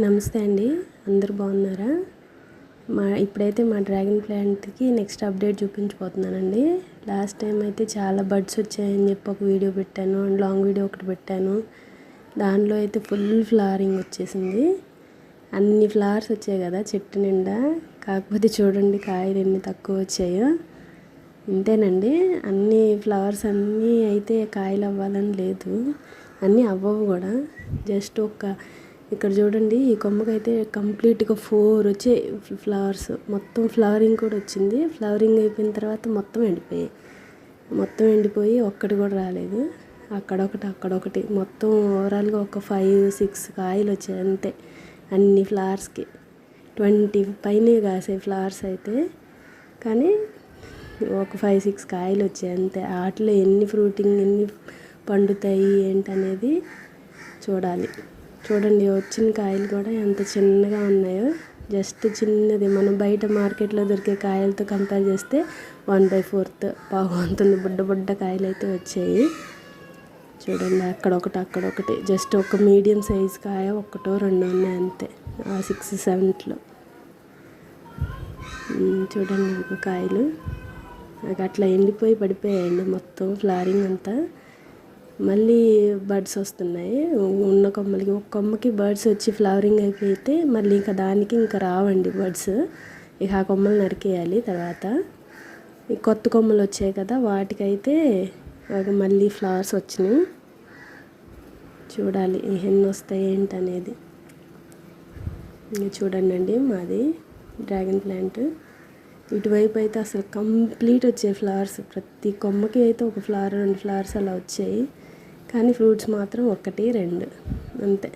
నమస్తే అండి, అందరూ బాగున్నారా? ఇప్పుడైతే మా డ్రాగన్ ప్లాంట్కి నెక్స్ట్ అప్డేట్ చూపించబోతున్నానండి. లాస్ట్ టైం అయితే చాలా బడ్స్ వచ్చాయని చెప్పి ఒక వీడియో పెట్టాను అండ్ లాంగ్ వీడియో ఒకటి పెట్టాను. దానిలో అయితే ఫుల్ ఫ్లవరింగ్ వచ్చేసింది. అన్ని ఫ్లవర్స్ వచ్చాయి కదా చెట్టు నిండా. కాకపోతే చూడండి కాయలు ఎన్ని తక్కువ వచ్చాయో. ఇంతేనండి, అన్ని ఫ్లవర్స్ అన్నీ అయితే కాయలు అవ్వాలని లేదు, అన్నీ అవ్వవు కూడా. జస్ట్ ఇక్కడ చూడండి, ఈ కొమ్మకైతే కంప్లీట్గా 4 వచ్చాయి ఫ్లవర్స్. మొత్తం ఫ్లవరింగ్ కూడా వచ్చింది. ఫ్లవరింగ్ అయిపోయిన తర్వాత మొత్తం ఎండిపోయి ఒక్కటి కూడా రాలేదు. అక్కడొకటి మొత్తం ఓవరాల్గా ఒక 5-6 కాయలు వచ్చాయి అంతే. అన్ని ఫ్లవర్స్కి 20 పైనే కాసాయి ఫ్లవర్స్ అయితే, కానీ ఒక 5-6 కాయలు వచ్చాయి అంతే. వాటిలో ఎన్ని ఫ్రూటింగ్ ఎన్ని పండుతాయి ఏంటనేది చూడాలి. చూడండి, వచ్చిన కాయలు కూడా ఎంత చిన్నగా ఉన్నాయో. జస్ట్ చిన్నది, మనం బయట మార్కెట్లో దొరికే కాయలతో కంపేర్ చేస్తే 1/4 పావుంతుంది. బుడ్డ కాయలు అయితే వచ్చాయి. చూడండి, అక్కడొకటి జస్ట్ ఒక మీడియం సైజ్ కాయ 1-2 ఉన్నాయి అంతే ఆ 6-7లో. చూడండి ఇంకో కాయలు నాకు అట్లా ఎండిపోయి పడిపోయాయండి మొత్తం ఫ్లవరింగ్ అంతా. మళ్ళీ బర్డ్స్ వస్తున్నాయి ఉన్న కొమ్మలకి. ఒక కొమ్మకి బర్డ్స్ వచ్చి ఫ్లవరింగ్ అయిపోతే మళ్ళీ ఇంకా దానికి ఇంకా రావండి బర్డ్స్. ఇక ఆ కొమ్మలు నరికేయాలి తర్వాత. ఈ కొత్త కొమ్మలు వచ్చాయి కదా, వాటికైతే మళ్ళీ ఫ్లవర్స్ వచ్చినాయి. చూడాలి ఎన్ని వస్తాయి ఏంటనేది. చూడండి మాది డ్రాగన్ ప్లాంట్. ఇటువైపు అయితే అసలు కంప్లీట్ వచ్చాయి ఫ్లవర్స్. ప్రతి కొమ్మకి అయితే ఒక ఫ్లవర్ 2 ఫ్లవర్స్ అలా వచ్చాయి, కానీ ఫ్రూట్స్ మాత్రం 1-2 అంతే.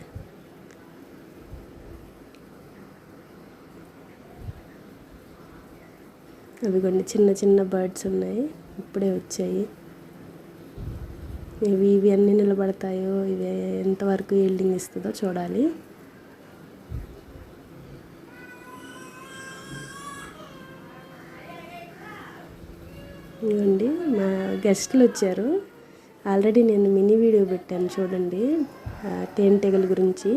అవి కొన్ని చిన్న బర్డ్స్ ఉన్నాయి, ఇప్పుడే వచ్చాయి. ఇవి అన్నీ నిలబడతాయో, ఇవి ఎంతవరకు ఈల్డింగ్ ఇస్తుందో చూడాలి. ఇవ్వండి మా గెస్ట్లు వచ్చారు. ఆల్రెడీ నేను మినీ వీడియో పెట్టాను చూడండి తేనెటీగల గురించి.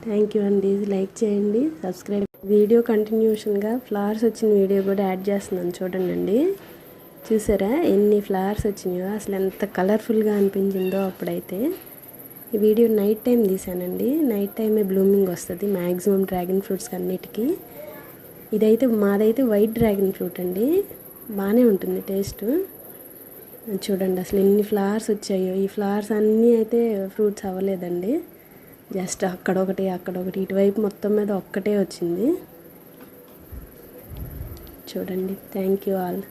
థ్యాంక్ యూ అండి, లైక్ చేయండి, సబ్స్క్రైబ్. వీడియో కంటిన్యూషన్గా ఫ్లవర్స్ వచ్చిన వీడియో కూడా యాడ్ చేస్తున్నాను చూడండి. చూసారా ఎన్ని ఫ్లవర్స్ వచ్చినాయో, అసలు ఎంత కలర్ఫుల్గా అనిపించిందో అప్పుడైతే. ఈ వీడియో నైట్ టైం తీసానండి. నైట్ టైమే బ్లూమింగ్ వస్తుంది మ్యాక్సిమం డ్రాగన్ ఫ్రూట్స్కి అన్నిటికీ. ఇదైతే మాదైతే వైట్ డ్రాగన్ ఫ్రూట్ అండి, బాగానే ఉంటుంది టేస్ట్. చూడండి అసలు ఎన్ని ఫ్లవర్స్ వచ్చాయో. ఈ ఫ్లవర్స్ అన్నీ అయితే ఫ్రూట్స్ అవ్వలేదండి, జస్ట్ అక్కడొకటి ఇటువైపు మొత్తం మీద ఒక్కటే వచ్చింది. చూడండి, థ్యాంక్ యూ ఆల్.